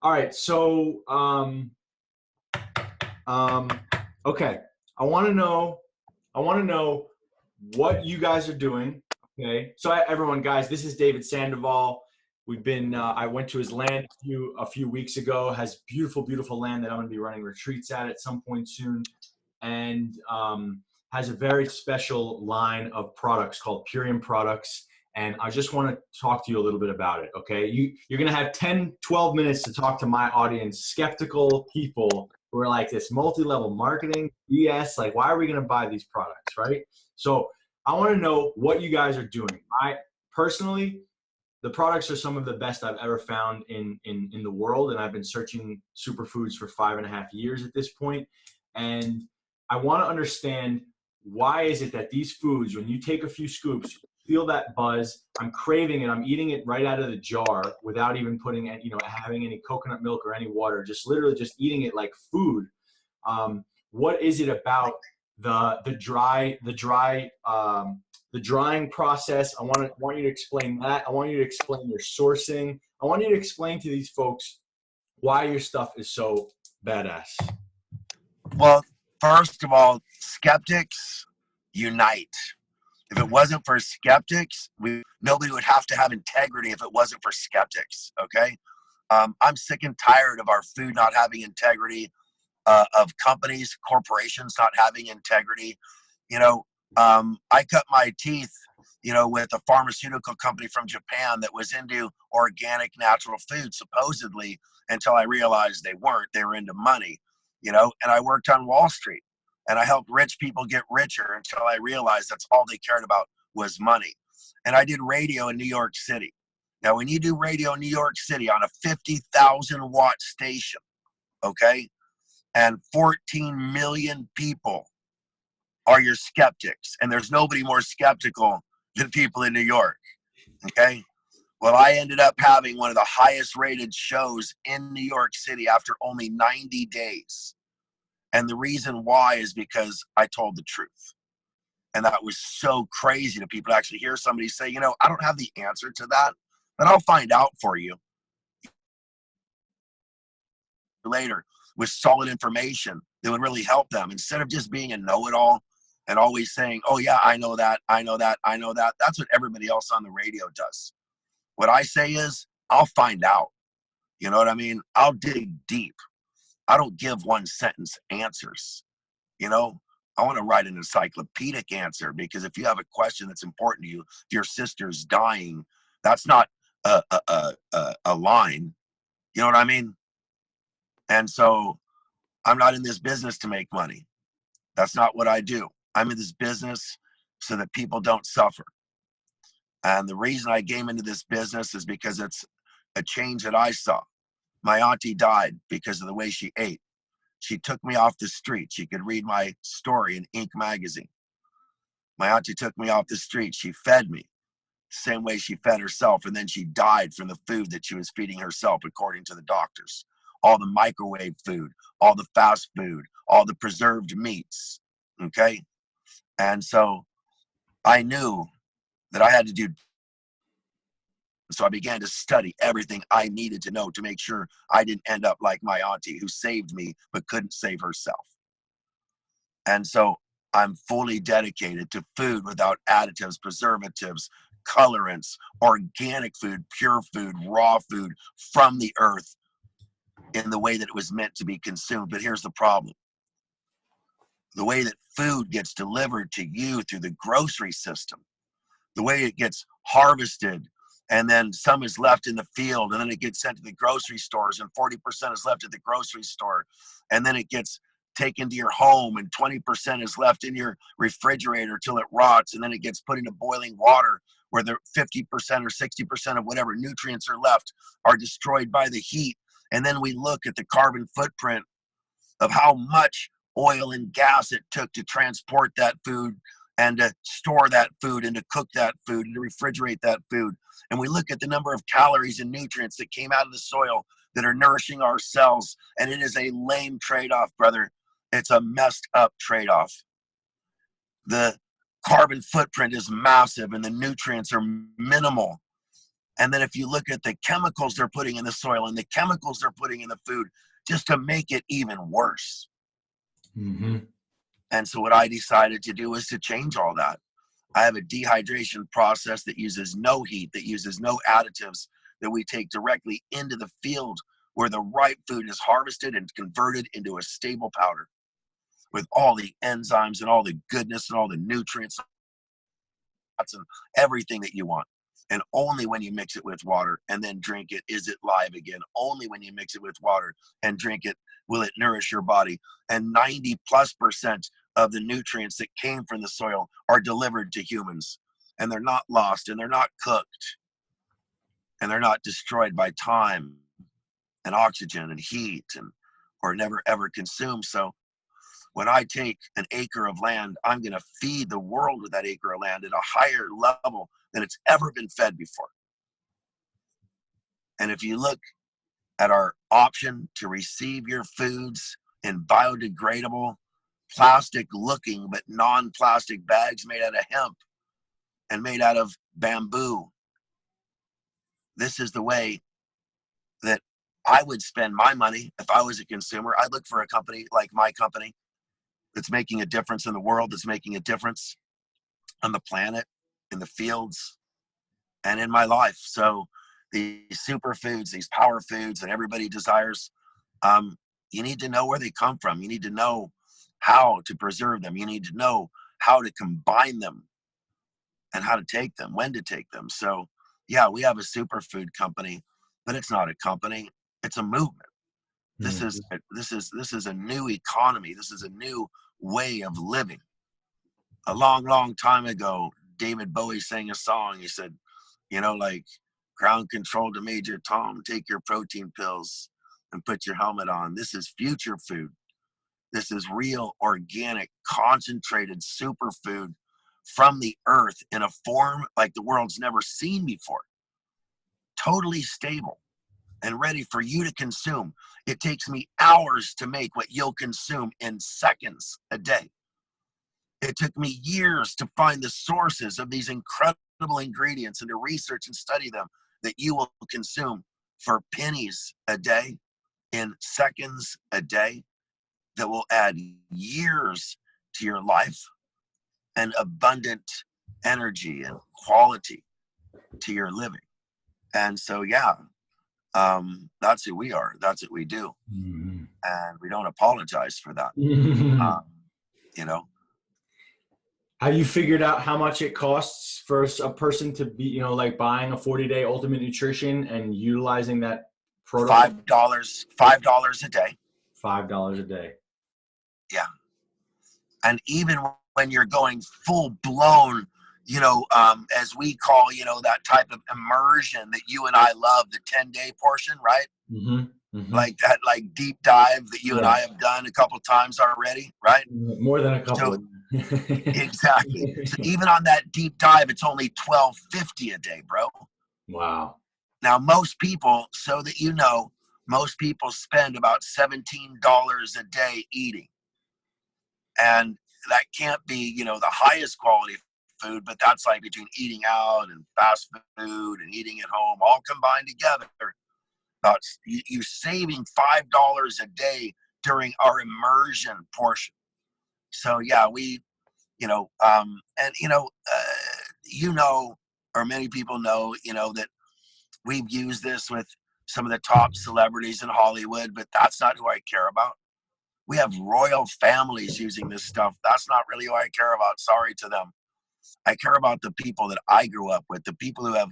All right. So, okay. I want to know. I want to know what you guys are doing. Okay. So, everyone, guys, this is David Sandoval. We've been. I went to his land a few weeks ago. Has beautiful, beautiful land that I'm going to be running retreats at some point soon, and has a very special line of products called Purium products. And I just want to talk to you a little bit about it, okay? You're going to have 10, 12 minutes to talk to my audience, skeptical people who are like, this multi-level marketing, BS, like, why are we going to buy these products, right? So I want to know what you guys are doing. I personally, the products are some of the best I've ever found in the world, and I've been searching superfoods for 5.5 years at this point. And I want to understand, why is it that these foods, when you take a few scoops, feel that buzz? I'm craving it. I'm eating it right out of the jar without even putting, having any coconut milk or any water. Just literally just eating it like food. What is it about the drying process? I want you to explain that. I want you to explain your sourcing. I want you to explain to these folks why your stuff is so badass. Well, first of all, skeptics unite. If it wasn't for skeptics, nobody would have to have integrity if it wasn't for skeptics, okay? I'm sick and tired of our food not having integrity, of companies, corporations not having integrity. I cut my teeth, with a pharmaceutical company from Japan that was into organic, natural food, supposedly, until I realized they weren't. They were into money, and I worked on Wall Street. And I helped rich people get richer until I realized that's all they cared about was money. And I did radio in New York City. Now, when you do radio in New York City on a 50,000 watt station, okay, and 14 million people are your skeptics, and there's nobody more skeptical than people in New York, okay? Well, I ended up having one of the highest rated shows in New York City after only 90 days. And the reason why is because I told the truth. And that was so crazy to people to actually hear somebody say, I don't have the answer to that, but I'll find out for you later with solid information that would really help them, instead of just being a know-it-all and always saying, oh yeah, I know that, I know that, I know that. That's what everybody else on the radio does. What I say is, I'll find out. You know what I mean? I'll dig deep. I don't give one sentence answers. I want to write an encyclopedic answer, because if you have a question that's important to you, if your sister's dying, that's not a line. You know what I mean? And so I'm not in this business to make money. That's not what I do. I'm in this business so that people don't suffer. And the reason I came into this business is because it's a change that I saw. My auntie died because of the way she ate. She took me off the street. She could read my story in Inc. magazine. My auntie took me off the street. She fed me the same way she fed herself, and then she died from the food that she was feeding herself, according to the doctors. All the microwave food, all the fast food, all the preserved meats, okay? And so I knew that I had to do. So I began to study everything I needed to know to make sure I didn't end up like my auntie, who saved me but couldn't save herself. And so I'm fully dedicated to food without additives, preservatives, colorants, organic food, pure food, raw food from the earth in the way that it was meant to be consumed. But here's the problem. The way that food gets delivered to you through the grocery system, the way it gets harvested, and then some is left in the field, and then it gets sent to the grocery stores, and 40% is left at the grocery store, and then it gets taken to your home, and 20% is left in your refrigerator till it rots, and then it gets put into boiling water, where the 50% or 60% of whatever nutrients are left are destroyed by the heat. And then we look at the carbon footprint of how much oil and gas it took to transport that food, and to store that food, and to cook that food, and to refrigerate that food. And we look at the number of calories and nutrients that came out of the soil that are nourishing our cells. And it is a lame trade-off, brother. It's a messed up trade-off. The carbon footprint is massive, and the nutrients are minimal. And then if you look at the chemicals they're putting in the soil and the chemicals they're putting in the food, just to make it even worse. Mm-hmm. And so what I decided to do is to change all that. I have a dehydration process that uses no heat, that uses no additives, that we take directly into the field where the ripe food is harvested and converted into a stable powder with all the enzymes and all the goodness and all the nutrients and everything that you want. And only when you mix it with water and then drink it is it live again. Only when you mix it with water and drink it will it nourish your body. And 90+% of the nutrients that came from the soil are delivered to humans. And they're not lost, and they're not cooked, and they're not destroyed by time and oxygen and heat, and or never ever consumed. So when I take an acre of land, I'm going to feed the world with that acre of land at a higher level than it's ever been fed before. And if you look at our option to receive your foods in biodegradable, plastic looking, but non-plastic bags made out of hemp and made out of bamboo, this is the way that I would spend my money if I was a consumer. I'd look for a company like my company that's making a difference in the world, that's making a difference on the planet, in the fields, and in my life. So these superfoods, these power foods that everybody desires, you need to know where they come from. You need to know how to preserve them. You need to know how to combine them and how to take them, when to take them. So yeah, we have a superfood company, but it's not a company, it's a movement. This is a new economy. This is a new way of living. A long time ago, David Bowie sang a song. He said, like, ground control to Major Tom, take your protein pills and put your helmet on. This is future food. This is real, organic, concentrated superfood from the earth in a form like the world's never seen before. Totally stable and ready for you to consume. It takes me hours to make what you'll consume in seconds a day. It took me years to find the sources of these incredible ingredients and to research and study them that you will consume for pennies a day, in seconds a day, that will add years to your life and abundant energy and quality to your living. And so, yeah, that's who we are. That's what we do. Mm-hmm. And we don't apologize for that. Have you figured out how much it costs for a person to be, like buying a 40-day Ultimate Nutrition and utilizing that protocol? $5 a day. $5 a day. Yeah. And even when you're going full blown, as we call, that type of immersion that you and I love, the 10-day portion, right? Mm-hmm. Mm-hmm. Like that, like deep dive that you and I have done a couple times already, right? More than a couple. So, exactly. So even on that deep dive, it's only $12.50 a day, bro. Wow. Now, most people, so that you know, most people spend about $17 a day eating. And that can't be, the highest quality food, but that's like between eating out and fast food and eating at home, all combined together. About you saving $5 a day during our immersion portion. So yeah, we, or many people know, that we've used this with some of the top celebrities in Hollywood, but that's not who I care about. We have royal families using this stuff. That's not really who I care about. Sorry to them. I care about the people that I grew up with, the people who have,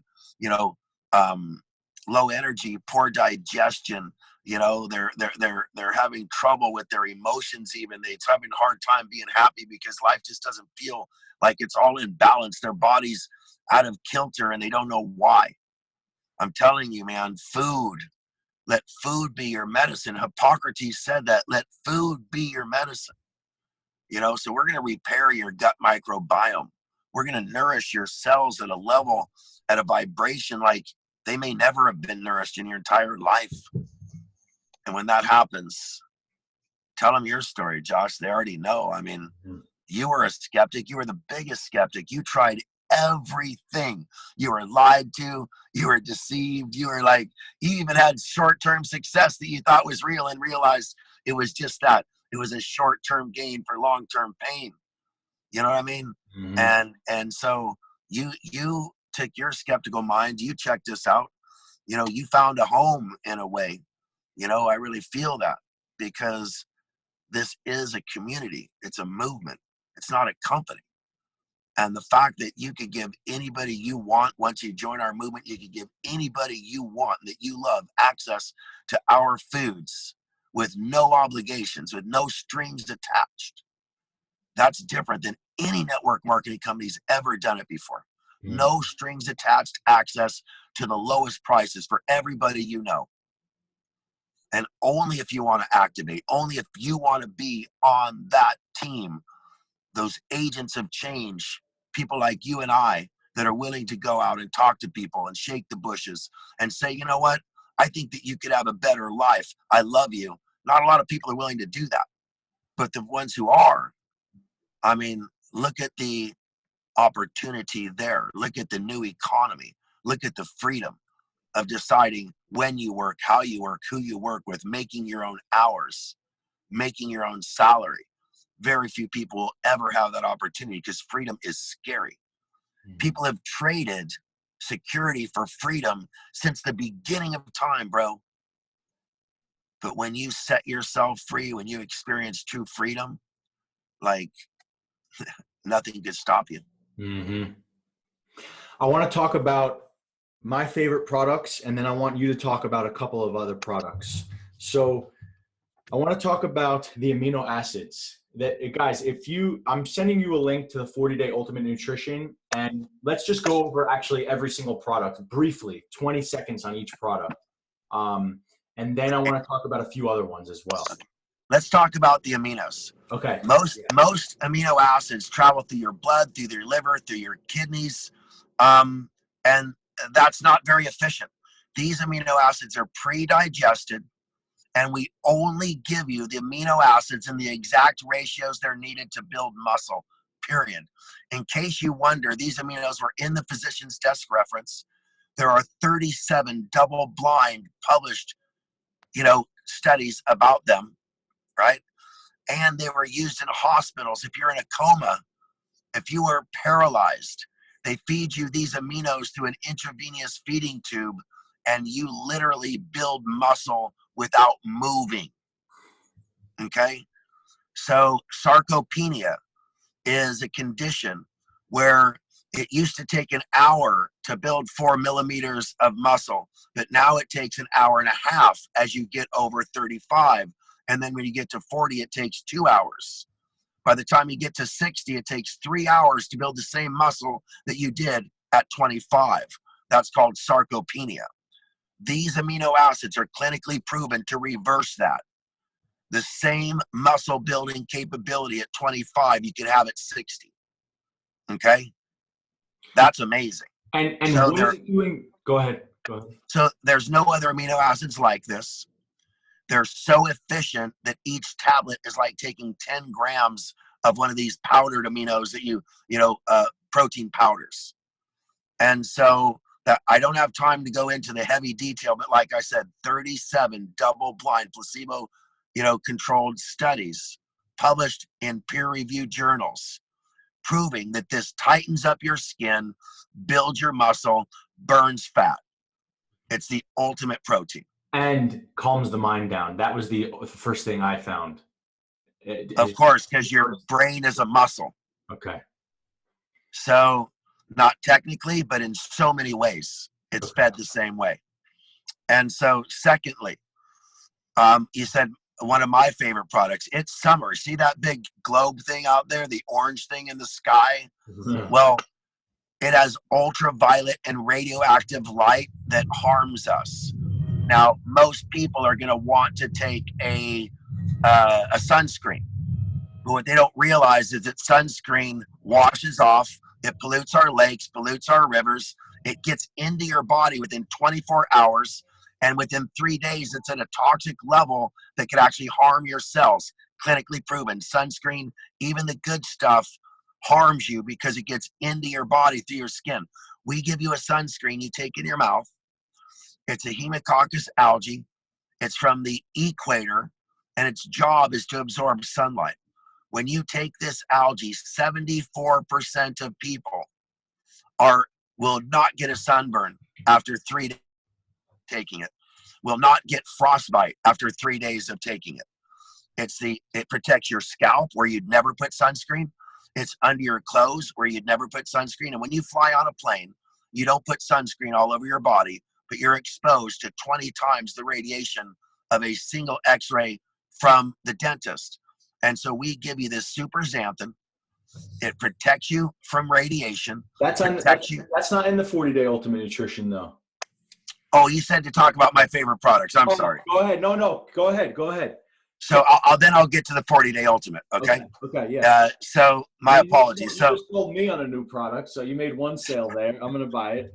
low energy, poor digestion. They're having trouble with their emotions. Even they're having a hard time being happy because life just doesn't feel like it's all in balance. Their body's out of kilter and they don't know why. I'm telling you, man, food. Let food be your medicine. Hippocrates said that. Let food be your medicine. So we're going to repair your gut microbiome. We're going to nourish your cells at a level, at a vibration like they may never have been nourished in your entire life. And when that happens, tell them your story, Josh. They already know. I mean, you were a skeptic. You were the biggest skeptic. You tried everything. You were lied to, you were deceived, you were like, you even had short-term success that you thought was real and realized it was just that. It was a short-term gain for long-term pain. You know what I mean? Mm-hmm. And so you took your skeptical mind, you checked this out, you know, you found a home in a way. You know, I really feel that, because this is a community. It's a movement. It's not a company. And the fact that you could give anybody you want, once you join our movement, you could give anybody you want that you love access to our foods with no obligations, with no strings attached. That's different than any network marketing company's ever done it before. No strings attached access to the lowest prices for everybody you know. And only if you want to activate, only if you want to be on that team, those agents of change, people like you and I that are willing to go out and talk to people and shake the bushes and say, you know what, I think that you could have a better life. I love you. Not a lot of people are willing to do that. But the ones who are, I mean, look at the opportunity there. Look at the new economy. Look at the freedom of deciding when you work, how you work, who you work with, making your own hours, making your own salary. Very few people will ever have that opportunity because freedom is scary. People have traded security for freedom since the beginning of time, bro. But when you set yourself free, when you experience true freedom, like nothing could stop you. Mm-hmm. I want to talk about my favorite products, and then I want you to talk about a couple of other products. So I want to talk about the amino acids. That, guys, I'm sending you a link to the 40-day ultimate nutrition, and let's just go over actually every single product briefly, 20 seconds on each product. And then I want to talk about a few other ones as well. Let's talk about the aminos. Okay. Most amino acids travel through your blood, through your liver, through your kidneys, and that's not very efficient. These amino acids are pre-digested, and we only give you the amino acids in the exact ratios they're needed to build muscle, period. In case you wonder, these aminos were in the physician's desk reference. There are 37 double-blind published, studies about them, right? And they were used in hospitals. If you're in a coma, if you were paralyzed, they feed you these aminos through an intravenous feeding tube, and you literally build muscle without moving. Okay? So sarcopenia is a condition where it used to take an hour to build 4 millimeters of muscle, but now it takes an hour and a half as you get over 35. And then when you get to 40, it takes 2 hours. By the time you get to 60, it takes 3 hours to build the same muscle that you did at 25. That's called sarcopenia. These amino acids are clinically proven to reverse that. The same muscle building capability at 25, you could have at 60. Okay? That's amazing. And so what is it doing? Go ahead. So there's no other amino acids like this. They're so efficient that each tablet is like taking 10 grams of one of these powdered aminos that protein powders. And so that I don't have time to go into the heavy detail, but like I said, 37 double-blind placebo, controlled studies published in peer-reviewed journals proving that this tightens up your skin, builds your muscle, burns fat. It's the ultimate protein. And calms the mind down. That was the first thing I found. Of course, because your brain is a muscle. Okay. So not technically, but in so many ways, it's fed the same way. And so secondly, you said one of my favorite products, it's summer. See that big globe thing out there, the orange thing in the sky? Well, it has ultraviolet and radioactive light that harms us. Now, most people are going to want to take a sunscreen. But what they don't realize is that sunscreen washes off, it pollutes our lakes, pollutes our rivers, it gets into your body within 24 hours, and within 3 days, it's at a toxic level that could actually harm your cells. Clinically proven. Sunscreen, even the good stuff, harms you because it gets into your body through your skin. We give you a sunscreen you take in your mouth. It's a Hemococcus algae. It's from the equator, and its job is to absorb sunlight. When you take this algae, 74% of people will not get a sunburn after 3 days taking it, will not get frostbite after 3 days of taking it. It protects your scalp where you'd never put sunscreen. It's under your clothes where you'd never put sunscreen. And when you fly on a plane, you don't put sunscreen all over your body, but you're exposed to 20 times the radiation of a single x-ray from the dentist. And so we give you this super xanthan. It protects you from radiation. That's not in the 40-day ultimate nutrition though. Oh, you said to talk about my favorite products. I'm sorry. Go ahead. No, go ahead. So I'll get to the 40-day ultimate. Okay. Okay. Yeah. So my apologies. You just told me on a new product, so you made one sale there. I'm gonna buy it.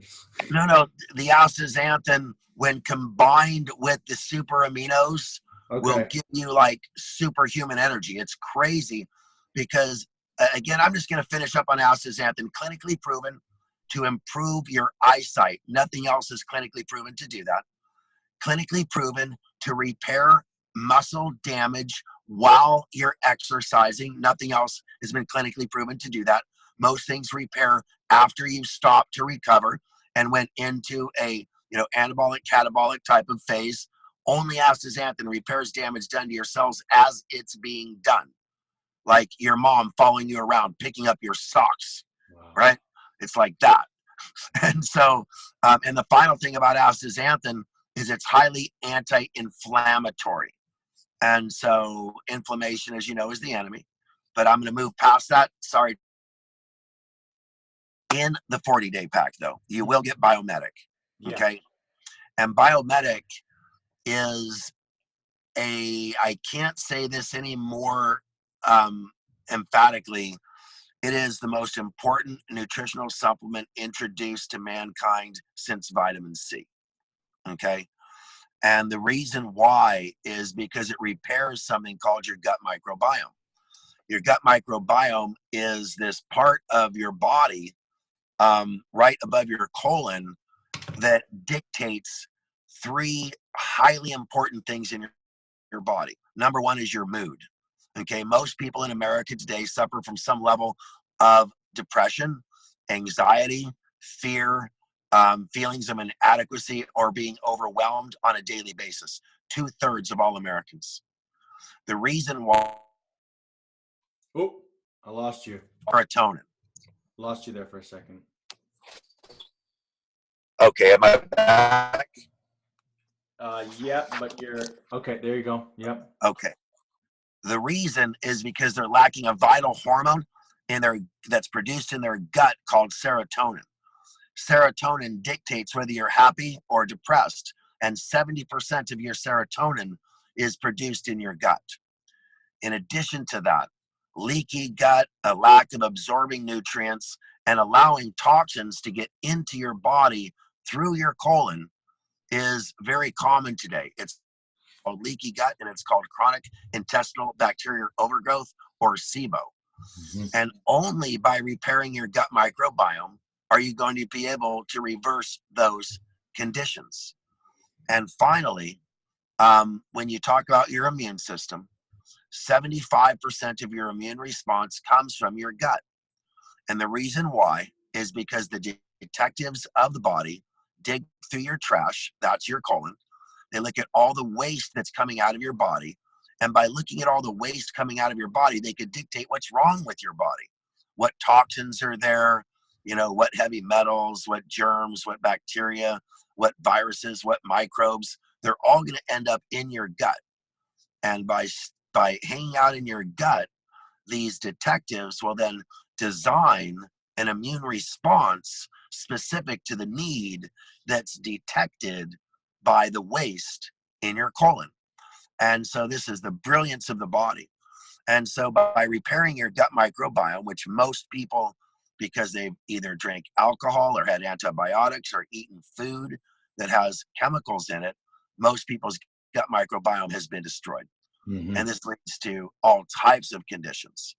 No. The astaxanthin, when combined with the super aminos, will give you like superhuman energy. It's crazy because again, I'm just gonna finish up on astaxanthin. Clinically proven to improve your eyesight. Nothing else is clinically proven to do that. Clinically proven to repair muscle damage while you're exercising. Nothing else has been clinically proven to do that. Most things repair after you stop to recover and went into a anabolic catabolic type of phase. Only astaxanthin repairs damage done to your cells as it's being done, like your mom following you around picking up your socks. Wow. Right? It's like that. And so and the final thing about astaxanthin is it's highly anti-inflammatory. And so inflammation, as you know, is the enemy. But I'm going to move past that. Sorry. In the 40-day pack, though, you will get Biomedic. Yeah. Okay. And Biomedic is I can't say this any more emphatically. It is the most important nutritional supplement introduced to mankind since vitamin C. Okay. And the reason why is because it repairs something called your gut microbiome. Your gut microbiome is this part of your body right above your colon that dictates 3 highly important things in your body. Number 1 is your mood. Okay, most people in America today suffer from some level of depression, anxiety, fear, feelings of inadequacy, or being overwhelmed on a daily basis. 2/3 of all Americans. The reason why. Oh, I lost you. Serotonin. Lost you there for a second. Okay, am I back? Yeah, but you're okay. There you go. Yep. Okay. The reason is because they're lacking a vital hormone that's produced in their gut called serotonin. Serotonin dictates whether you're happy or depressed, and 70% of your serotonin is produced in your gut. In addition to that, leaky gut, a lack of absorbing nutrients, and allowing toxins to get into your body through your colon is very common today. It's called leaky gut, and it's called chronic intestinal bacterial overgrowth, or SIBO. Mm-hmm. And only by repairing your gut microbiome are you going to be able to reverse those conditions. And finally, when you talk about your immune system, 75% of your immune response comes from your gut. And the reason why is because the detectives of the body dig through your trash, that's your colon. They look at all the waste that's coming out of your body. And by looking at all the waste coming out of your body, they could dictate what's wrong with your body, what toxins are there, what heavy metals, what germs, what bacteria, what viruses, what microbes. They're all going to end up in your gut. And by hanging out in your gut, these detectives will then design an immune response specific to the need that's detected by the waste in your colon. And so this is the brilliance of the body. And so by repairing your gut microbiome, which most people, because they've either drank alcohol or had antibiotics or eaten food that has chemicals in it, most people's gut microbiome has been destroyed. Mm-hmm. And this leads to all types of conditions.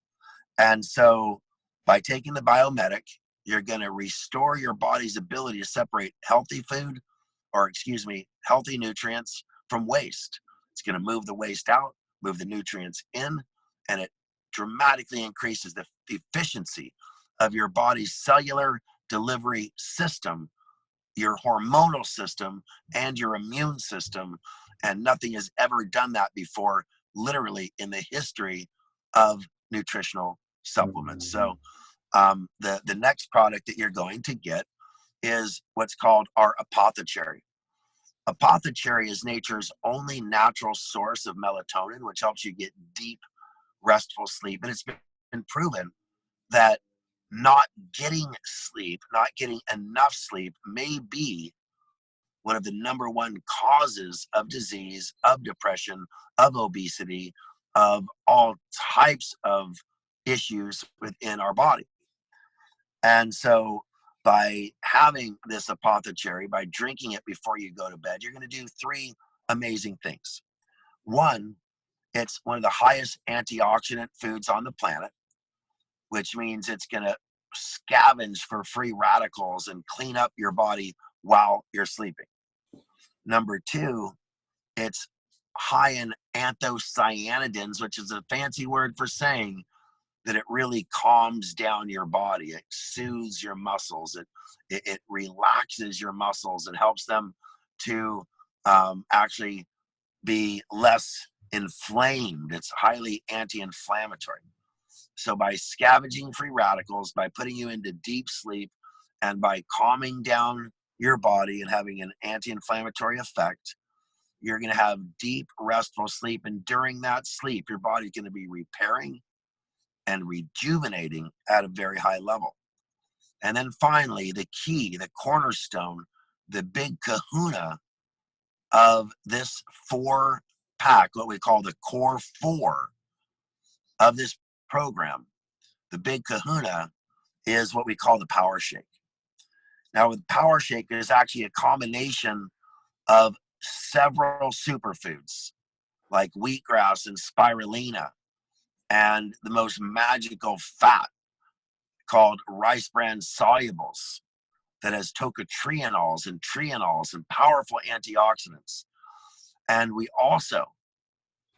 And so By taking the Biomedic, you're going to restore your body's ability to separate healthy food, or excuse me, healthy nutrients from waste. It's going to move the waste out, move the nutrients in, and it dramatically increases the efficiency of your body's cellular delivery system, your hormonal system, and your immune system. And nothing has ever done that before, literally in the history of nutritional supplements. So the next product that you're going to get is what's called our apothecary. Apothecary is nature's only natural source of melatonin, which helps you get deep, restful sleep. And it's been proven that not getting sleep, not getting enough sleep, may be one of the #1 causes of disease, of depression, of obesity, of all types of issues within our body. And so by having this apothecary, by drinking it before you go to bed, you're going to do 3 amazing things. One, it's one of the highest antioxidant foods on the planet, which means it's going to scavenge for free radicals and clean up your body while you're sleeping. Number 2, it's high in anthocyanidins, which is a fancy word for saying that it really calms down your body. It soothes your muscles. It relaxes your muscles and helps them to actually be less inflamed. It's highly anti-inflammatory. So by scavenging free radicals, by putting you into deep sleep, and by calming down your body and having an anti-inflammatory effect, you're going to have deep, restful sleep. And during that sleep, your body's going to be repairing and rejuvenating at a very high level. And then finally, the key, the cornerstone, the big kahuna of this 4-pack, what we call the core 4 of this program, the big kahuna, is what we call the power shake. Now, with power shake, there's actually a combination of several superfoods like wheatgrass and spirulina, and the most magical fat called rice bran solubles that has tocotrienols and trienols and powerful antioxidants. And we also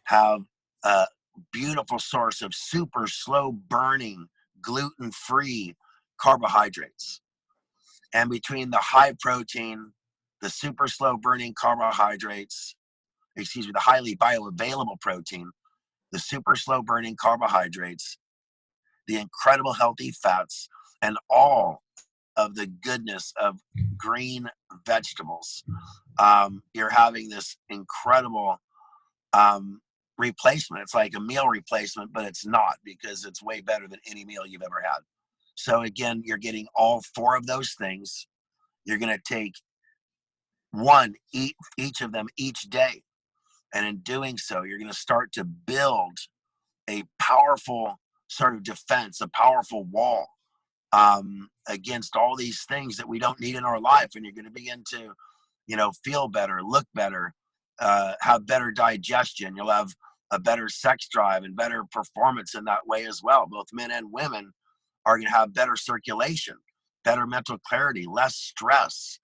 have a beautiful source of super slow burning, gluten-free carbohydrates. And between the high protein, the super slow burning carbohydrates, excuse me, the highly bioavailable protein, the super slow burning carbohydrates, the incredible healthy fats, and all of the goodness of green vegetables, you're having this incredible replacement. It's like a meal replacement, but it's not, because it's way better than any meal you've ever had. So again, you're getting all 4 of those things. You're going to take each of them each day. And in doing so, you're going to start to build a powerful sort of defense, a powerful wall against all these things that we don't need in our life. And you're going to begin to, feel better, look better, have better digestion. You'll have a better sex drive and better performance in that way as well. Both men and women are going to have better circulation, better mental clarity, less stress.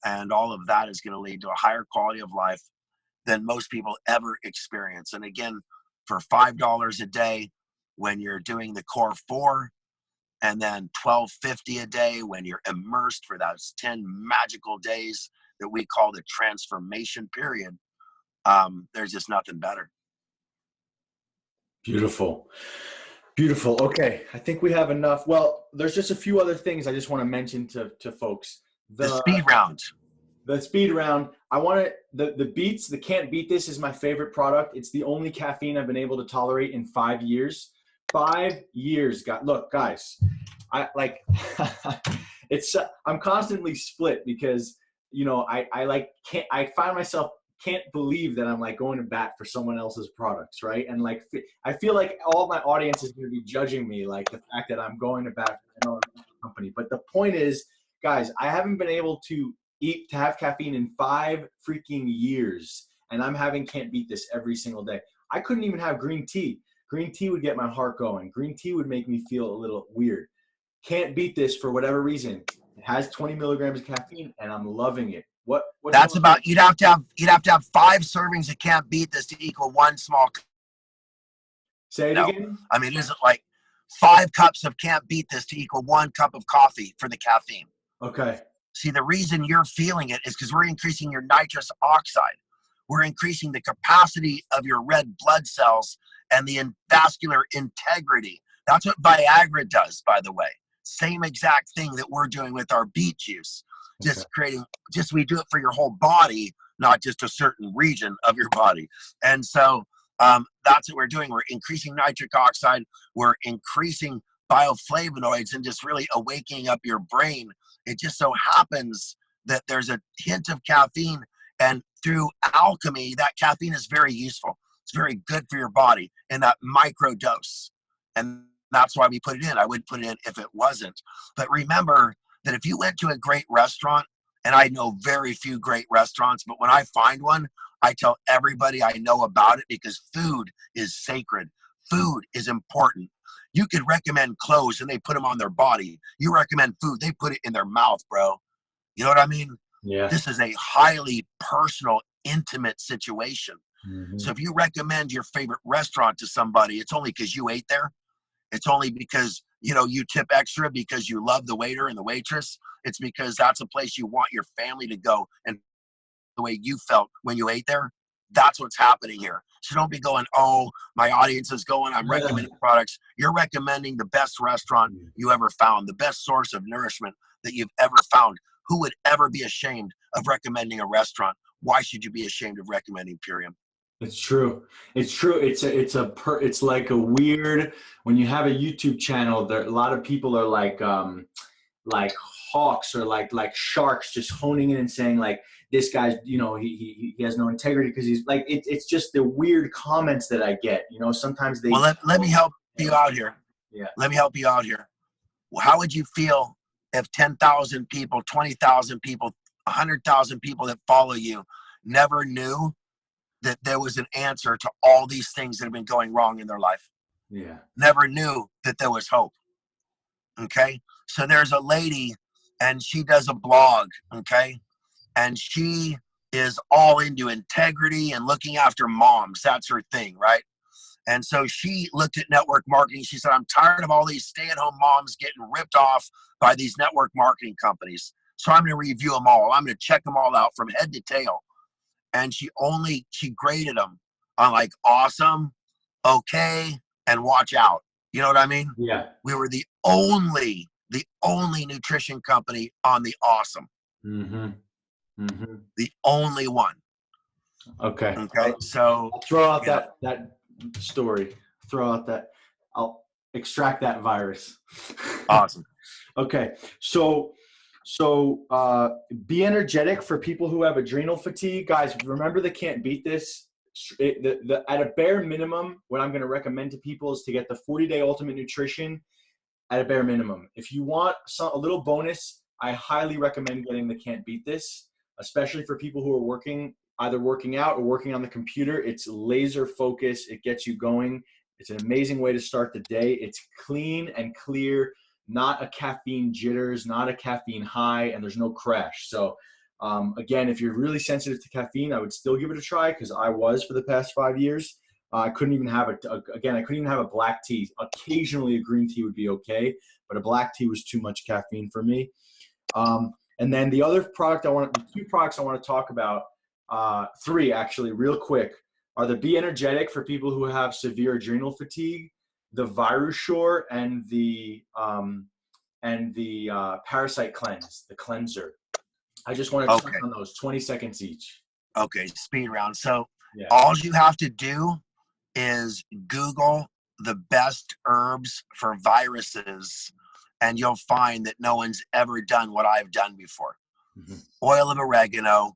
And all of that is going to lead to a higher quality of life than most people ever experience. And again, for $5 a day when you're doing the core 4, and then $12.50 a day when you're immersed for those 10 magical days that we call the transformation period, there's just nothing better. Beautiful. Beautiful. Okay. I think we have enough. Well, there's just a few other things I just want to mention to folks. The speed round. The speed round. I want to, the Beats, the Can't Beat This is my favorite product. It's the only caffeine I've been able to tolerate in 5 years. 5 years. Look, guys, I like, I'm constantly split because, I find myself can't believe that I'm like going to bat for someone else's products, right? And like, I feel like all my audience is going to be judging me, like the fact that I'm going to bat for another company. But the point is, guys, I haven't been able to have caffeine in 5 freaking years, and I'm having Can't Beat This every single day. I couldn't even have green tea. Green tea would get my heart going. Green tea would make me feel a little weird. Can't beat this for whatever reason. It has 20 milligrams of caffeine, and I'm loving it. What's That's going about, on? you'd have to have 5 servings of Can't Beat This to equal 1 small cup. Say it No, again. I mean, is it like 5 cups of Can't Beat This to equal 1 cup of coffee for the caffeine? Okay. See, the reason you're feeling it is because we're increasing your nitrous oxide. We're increasing the capacity of your red blood cells and the vascular integrity. That's what Viagra does, by the way. Same exact thing that we're doing with our beet juice. Just Okay. creating, just we do it for your whole body, not just a certain region of your body. And so that's what we're doing. We're increasing nitric oxide. We're increasing bioflavonoids and just really awakening up your brain. It just so happens that there's a hint of caffeine, and through alchemy, that caffeine is very useful. It's very good for your body in that micro dose. And that's why we put it in. I wouldn't put it in if it wasn't. But remember that if you went to a great restaurant, and I know very few great restaurants, but when I find one, I tell everybody I know about it, because food is sacred. Food is important. You could recommend clothes and they put them on their body. You recommend food, they put it in their mouth, bro. You know what I mean? Yeah. This is a highly personal, intimate situation. Mm-hmm. So if you recommend your favorite restaurant to somebody, it's only because you ate there. It's only because, you know, you tip extra because you love the waiter and the waitress. It's because that's a place you want your family to go, and the way you felt when you ate there. That's what's happening here. So don't be going, oh, my audience is going, I'm recommending products. You're recommending the best restaurant you ever found, the best source of nourishment that you've ever found. Who would ever be ashamed of recommending a restaurant? Why should you be ashamed of recommending Purium? It's true. It's true. It's like a weird, when you have a YouTube channel, there a lot of people are like hawks or like sharks, just honing in and saying like, this guy's, you know, he has no integrity because he's like, it's just the weird comments that I get, you know, sometimes they. Well, let me help you out here. Yeah. Let me help you out here. How would you feel if 10,000 people, 20,000 people, 100,000 people that follow you never knew that there was an answer to all these things that have been going wrong in their life? Yeah. Never knew that there was hope. Okay. So there's a lady and she does a blog. Okay. And she is all into integrity and looking after moms. That's her thing, right? And so she looked at network marketing. She said, I'm tired of all these stay-at-home moms getting ripped off by these network marketing companies. So I'm going to review them all. I'm going to check them all out from head to tail. And she graded them on like awesome, okay, and watch out. You know what I mean? Yeah. We were the only nutrition company on the awesome. Mm-hmm. Mm-hmm. The only one. Okay. Okay. So I'll throw out that story. Throw out that. I'll extract that virus. Awesome. Okay. So be energetic for people who have adrenal fatigue. Guys, remember they can't beat this. At a bare minimum, what I'm going to recommend to people is to get the 40-day ultimate nutrition at a bare minimum. If you want a little bonus, I highly recommend getting the can't beat this, especially for people who are either working out or working on the computer. It's laser focus. It gets you going. It's an amazing way to start the day. It's clean and clear, not a caffeine jitters, not a caffeine high, and there's no crash. So again, if you're really sensitive to caffeine, I would still give it a try, because I was for the past 5 years. I couldn't even have a black tea. Occasionally a green tea would be okay, but a black tea was too much caffeine for me. And then the other two products I want to talk about, 3 actually, real quick, are the Be Energetic for people who have severe adrenal fatigue, the ViruSure, and the Parasite Cleanse, the cleanser. I just want to touch on those, 20 seconds each. Okay, speed round. So Yeah. all you have to do is Google the best herbs for viruses, and you'll find that no one's ever done what I've done before. Mm-hmm. Oil of oregano,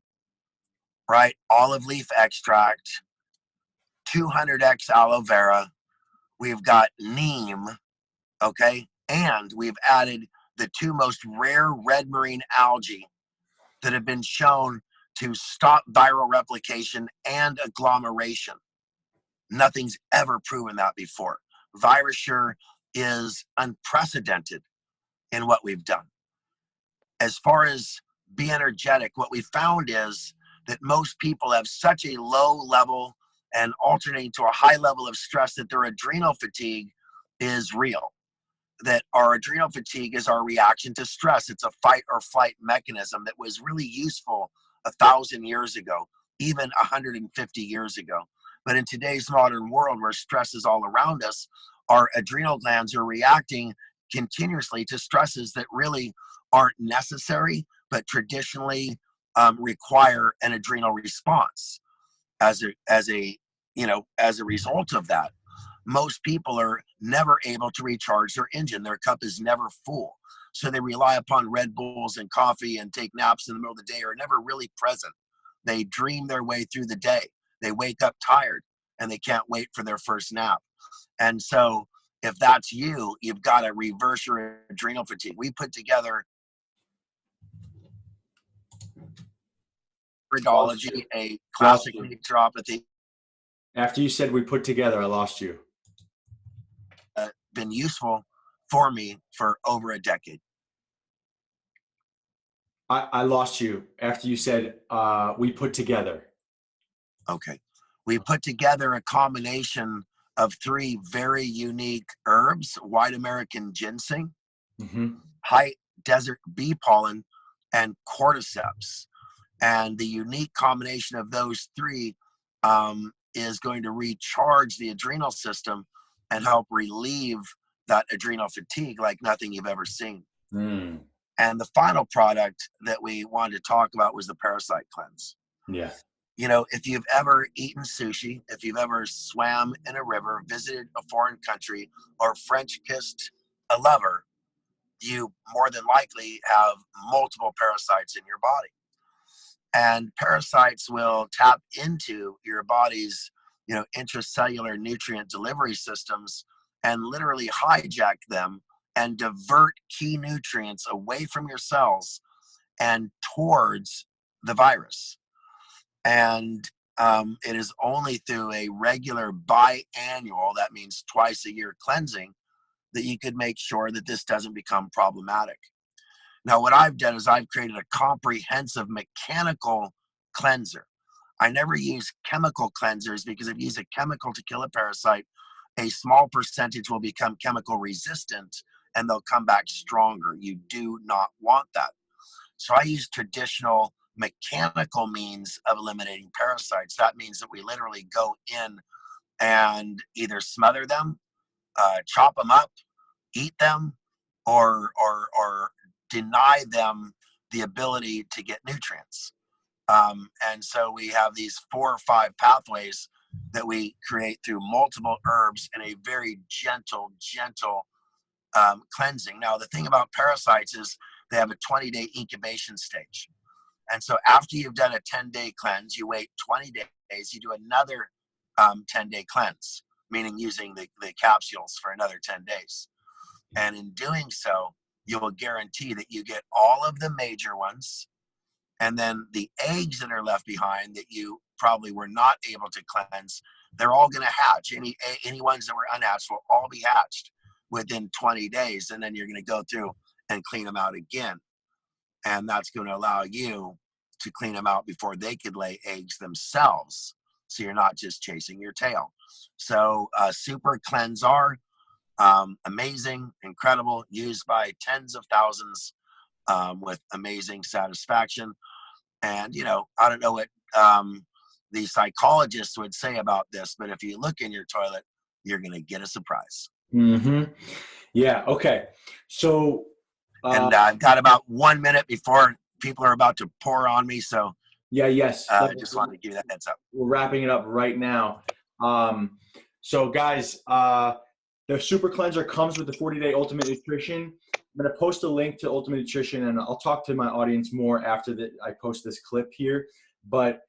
right? Olive leaf extract, 200x aloe vera. We've got neem, okay? And we've added the 2 most rare red marine algae that have been shown to stop viral replication and agglomeration. Nothing's ever proven that before. ViruSure is unprecedented. in what we've done. As far as be energetic, what we found is that most people have such a low level and alternating to a high level of stress that their adrenal fatigue is real. That our adrenal fatigue is our reaction to stress. It's a fight or flight mechanism that was really useful 1,000 years ago, even 150 years ago. But in today's modern world where stress is all around us, our adrenal glands are reacting continuously to stresses that really aren't necessary, but traditionally require an adrenal response. As a result of that, most people are never able to recharge their engine. Their cup is never full. So they rely upon Red Bulls and coffee and take naps in the middle of the day, are never really present. They dream their way through the day. They wake up tired and they can't wait for their first nap. And so if that's you, you've got to reverse your adrenal fatigue. We put together Iridology, a classic naturopathy. After you said we put together, I lost you. Been useful for me for over a decade. I lost you after you said we put together. Okay. We put together a combination of 3 very unique herbs: white American ginseng, high desert bee pollen, and cordyceps. And the unique combination of those 3 is going to recharge the adrenal system and help relieve that adrenal fatigue like nothing you've ever seen. And the final product that we wanted to talk about was the parasite cleanse. Yeah. You know, if you've ever eaten sushi, if you've ever swam in a river, visited a foreign country, or French kissed a lover, you more than likely have multiple parasites in your body. And parasites will tap into your body's, intracellular nutrient delivery systems and literally hijack them and divert key nutrients away from your cells and towards the virus. And it is only through a regular biannual, that means twice a year cleansing, that you could make sure that this doesn't become problematic. Now, what I've done is I've created a comprehensive mechanical cleanser. I never use chemical cleansers because if you use a chemical to kill a parasite, a small percentage will become chemical resistant and they'll come back stronger. You do not want that. So I use traditional mechanical means of eliminating parasites. That means that we literally go in and either smother them, chop them up, eat them, or deny them the ability to get nutrients. And so we have these 4 or 5 pathways that we create through multiple herbs in a very gentle cleansing. Now, the thing about parasites is they have a 20-day incubation stage. And so after you've done a 10-day cleanse, you wait 20 days, you do another 10-day cleanse, meaning using the capsules for another 10 days. And in doing so, you will guarantee that you get all of the major ones, and then the eggs that are left behind that you probably were not able to cleanse, they're all going to hatch. Any ones that were unhatched will all be hatched within 20 days, and then you're going to go through and clean them out again. And that's going to allow you to clean them out before they could lay eggs themselves, so you're not just chasing your tail. So Super Cleanser, amazing, incredible, used by tens of thousands with amazing satisfaction. And, I don't know what the psychologists would say about this, but if you look in your toilet, you're going to get a surprise. Yeah. Okay. So, and I've got about 1 minute before people are about to pour on me. So yes. I just wanted to give you that heads up. We're wrapping it up right now. So guys, the Super Cleanser comes with the 40-day Ultimate Nutrition. I'm going to post a link to Ultimate Nutrition, and I'll talk to my audience more after I post this clip here. But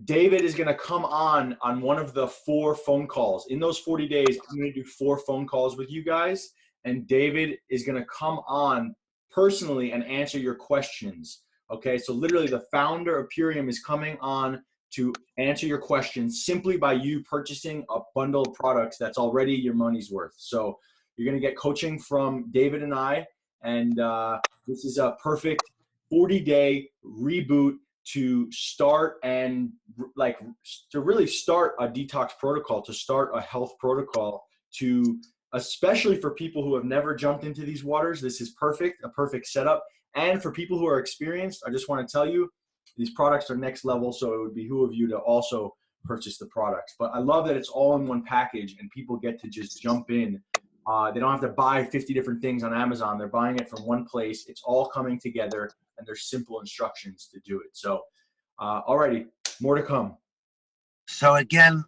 David is going to come on one of the 4 phone calls. In those 40 days, I'm going to do 4 phone calls with you guys, and David is going to come on personally and answer your questions. Okay, so literally the founder of Purium is coming on to answer your questions simply by you purchasing a bundle of products that's already your money's worth. So You're going to get coaching from David and I. And this is a perfect 40-day reboot to start and like to really start a detox protocol, to start a health protocol, to especially for people who have never jumped into these waters. This is perfect, a perfect setup. And for people who are experienced, I just want to tell you, these products are next level, so it would behoove you to also purchase the products. But I love that it's all in one package and people get to just jump in. They don't have to buy 50 different things on Amazon. They're buying it from one place. It's all coming together, and there's simple instructions to do it. So, alrighty, more to come. So again,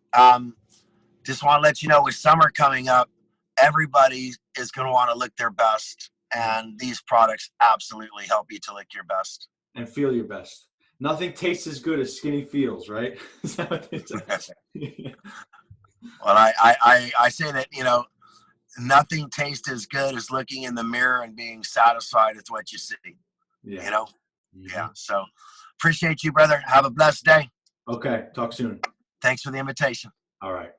just want to let you know, with summer coming up, everybody is going to want to look their best, and these products absolutely help you to look your best and feel your best. Nothing tastes as good as skinny feels, right? Is that what they say? Well, I say that, you know, nothing tastes as good as looking in the mirror and being satisfied with what you see. Yeah. You know? Mm-hmm. Yeah. So appreciate you, brother. Have a blessed day. Okay. Talk soon. Thanks for the invitation. All right.